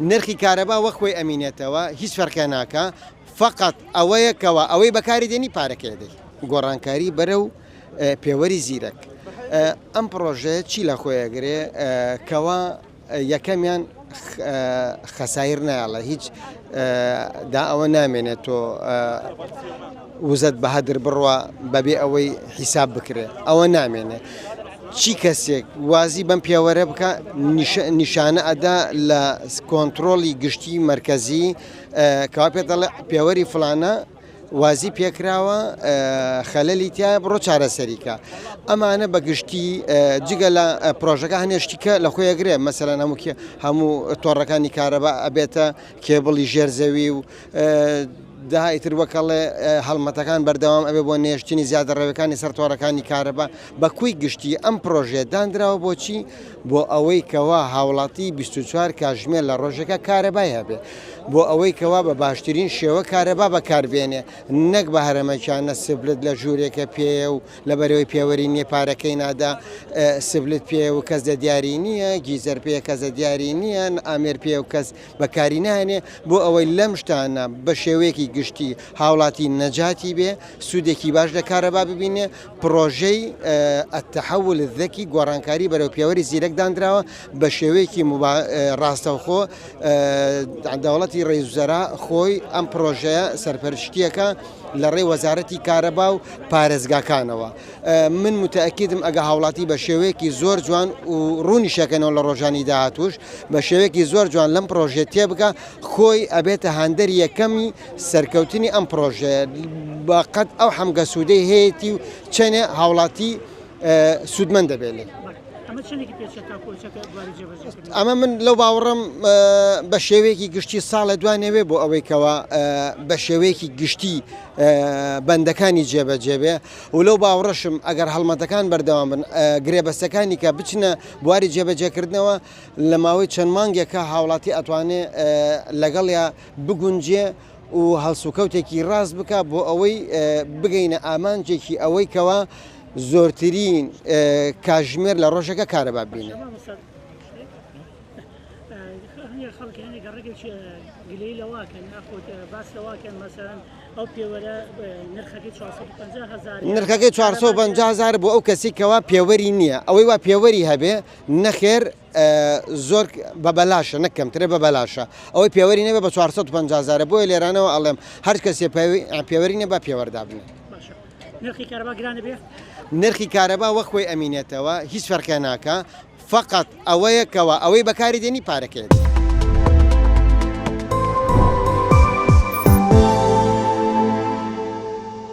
نرخی کارەبا وەک خۆی ئەمینێتەوە هیچ فەرقێ ناکە فقط ئەوەیەکەوە ئەوەی بەکاری دێنی پارەکەی دەی گۆڕانکاری بەرەو پێوەری زیرەک ئەم پرۆژەیە چی لە خۆیەگرێ کەوا یەکەمیان خەسایر نایڵە هیچ دا ئەوە نامێنێت تۆ وزەت بەهەدر بڕوە بەبێ ئەوەی حیساب بکرێ ئەوە نامێنێ چی کەسێک وازی بەم پێوەرە بکە نیشانە ئەدا لە کۆنتترۆلی گشتی مرکزی کەوا پێ دەڵێ پێوەری فلانە وازی پێکراوە خەلەلی تیا بڕۆ چارەسەریکە ئەمانە بەگشتی جگە لە پرۆژەکە هەنێشتیکە لە خۆیەگرێ مەسەلەن هەموو تۆڕەکانی کارەبا ئەبێتە کێبڵی ژێرزەوی و داهایتر وەکەڵێ هەڵمەتەکان بەردەوام ئەبێ بۆ نێشتنی زیادە ڕێوەکانی سەر تۆڕەکانی کارەبا بە کوی گشتی ئەم پرۆژێ دانراوە بۆچی بۆ ئەوەی کەوا هاوڵاتی 24 کاتژمێر لە ڕۆژەکە کارەبای هەبێ بۆ ئەوەی کەوا بە باشترین شێوە کارەبا بەکاربێنێ نەک بە هەرەمەکانە سبلت لە ژوورێکە پێ و لە بەرەوەی پێوەری نییە پارەکەی نادا سبلت پێ و کەس دە دیاری نییە گیزەر پێ کەسە دیاری نییە ئامێر پێ و کەس بەکاری نانێ بۆ ئەوەی لەم شتانە بە شێوەیەکی گشتی هاوڵاتی نەجاتی بێ سوودێکی باش لە کارەبا ببینێ پرۆژەی التحول الذكي گۆڕانکاری بەرەو پێوەری زیرەک دانراوە بە شێوەیەکی ڕاستەوخۆ دەوڵەتی ڕێزوزەرا خۆی ئەم پرۆژەیە سەرپەرشتیەکە لە ڕێی وەزارەتی کارەبا و پارێزگاکانەوە من متەئەکیدم ئەگە هاوڵاتی بە شێوەیەکی زۆر جوان و ڕوونی شەکەنەوە لە ڕۆژانی داهاتوش بە شێوەیەکی زۆر جوان لەم پرۆژێ تێبگە خۆی ئەبێتە هاندەری یەکەمی سەرکەوتنی ئەم پرۆژەیە بەقەت ئەو هەمگە سوودەی هەیەی و چەنێ هاوڵاتی سوودمەند دەبێت. ئەمە من لەو باوەڕم بە شێوەیەکی گشتی ساڵە دوانەوێ بۆ ئەوەی کەوا بە شێوەیەکی گشتی بەندەکانی جێبەجێبێ و لەو باوەڕەشم ئەگەر هەڵمەتەکان بەردەوام بن گرێبەستەکانی کە بچنە بواری جێبەجێکردنەوە لە ماوەی چەند مانگێکە هاوڵاتی ئەتوانێ لەگەڵیا بگونجێ و هەڵسوکەوتێکی ڕاست بکە بۆ ئەوەی بگەینە ئامانجێکی ئەوەی کەوا زۆرترین کاتژمێر لە ڕۆژەکە کارەبا ببینێ. نرخەکەی 450,000 بۆ ئەو کەسی کەوا پێوەری نییە ئەوەی وا پێوەری هەبێ نەخێر زۆر بە بەلاشە نەکەمترێ بە بەلاشە ئەوەی پێوەری نەبێ بە 450,000 بۆیە لێرانەوە ئەڵێم هەر کەسێ پێوەری نێ بە پێوەردا بنێ. نرخی کارەبا وەک خۆی ئەمینێتەوە هیچ فەرقێ ناکە فقط ئەوەیەکەوە ئەوەی بەکاری دێنی پارەکەی